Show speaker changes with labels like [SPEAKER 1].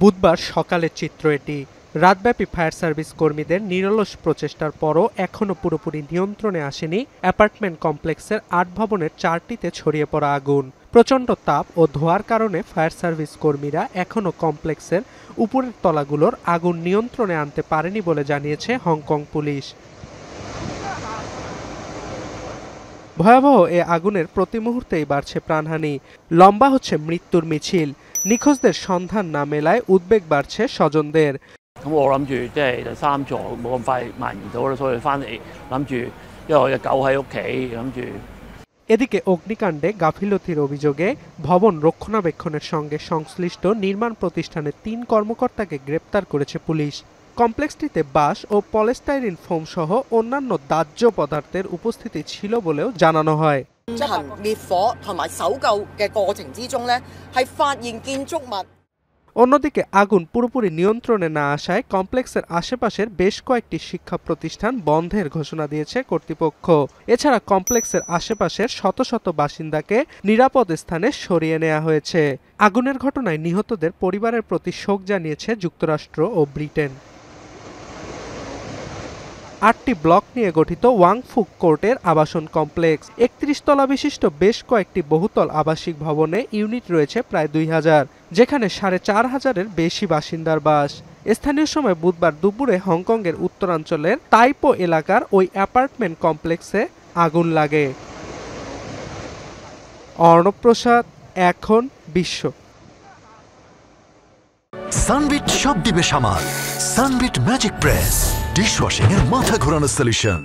[SPEAKER 1] বুধবার সকালের চিত্র এটি। রাতব্যাপী ফায়ার সার্ভিস কর্মীদের নিরলস প্রচেষ্টার পরও এখনও পুরোপুরি নিয়ন্ত্রণে আসেনি অ্যাপার্টমেন্ট কমপ্লেক্সের ৮ ভবনের ৪টিতে ছড়িয়ে পড়া আগুন। প্রচণ্ড তাপ ও ধোঁয়ার কারণে ফায়ার সার্ভিস কর্মীরা এখনও কমপ্লেক্সের উপরের তলাগুলোর আগুন নিয়ন্ত্রণে আনতে পারেনি বলে জানিয়েছে হংকং পুলিশ। ভয়াবহ এ আগুনের প্রতি মুহূর্তেই বাড়ছে প্রাণহানি, লম্বা হচ্ছে মৃত্যুর মিছিল। নিখোঁজদের সন্ধান না মেলায় উদ্বেগ বাড়ছে স্বজনদের। এদিকে অগ্নিকাণ্ডে গাফিলতির অভিযোগে ভবন রক্ষণাবেক্ষণের সঙ্গে সংশ্লিষ্ট নির্মাণ প্রতিষ্ঠানের ৩ কর্মকর্তাকে গ্রেপ্তার করেছে পুলিশ। কমপ্লেক্সটিতে বাঁশ ও পলিস্টাইরিন ফোম সহ অন্যান্য দাহ্য পদার্থের উপস্থিতি ছিল বলেও জানানো হয়। অন্যদিকে আগুন পুরোপুরি নিয়ন্ত্রণে না আসায় কমপ্লেক্সের আশেপাশের বেশ কয়েকটি শিক্ষা প্রতিষ্ঠান বন্ধের ঘোষণা দিয়েছে কর্তৃপক্ষ। এছাড়া কমপ্লেক্সের আশেপাশের শত শত বাসিন্দাকে নিরাপদ স্থানে সরিয়ে নেওয়া হয়েছে। আগুনের ঘটনায় নিহতদের পরিবারের প্রতি শোক জানিয়েছে যুক্তরাষ্ট্র ও ব্রিটেন। ৮টি ব্লক নিয়ে গঠিত ওয়াং ফুক কোর্টের আবাসন কমপ্লেক্স। ৩১ তলা বিশিষ্ট বেশ কয়েকটি বহুতল আবাসিক ভবনে ইউনিট রয়েছে প্রায় ২,০০০, যেখানে ৪,৫০০-এর বেশি বাসিন্দার বাস। স্থানীয় সময় বুধবার দুপুরে হংকংয়ের উত্তরাঞ্চলের তাইপো এলাকার ওই অ্যাপার্টমেন্ট কমপ্লেক্সে আগুন লাগে। অর্ণব প্রসাদ, এখন বিশ্ব।
[SPEAKER 2] সানবিট সব দিবে সামাল। সানবিট ম্যাজিক প্রেস ডিশওয়াশিং এর মাথা ঘোরানো সলিউশন।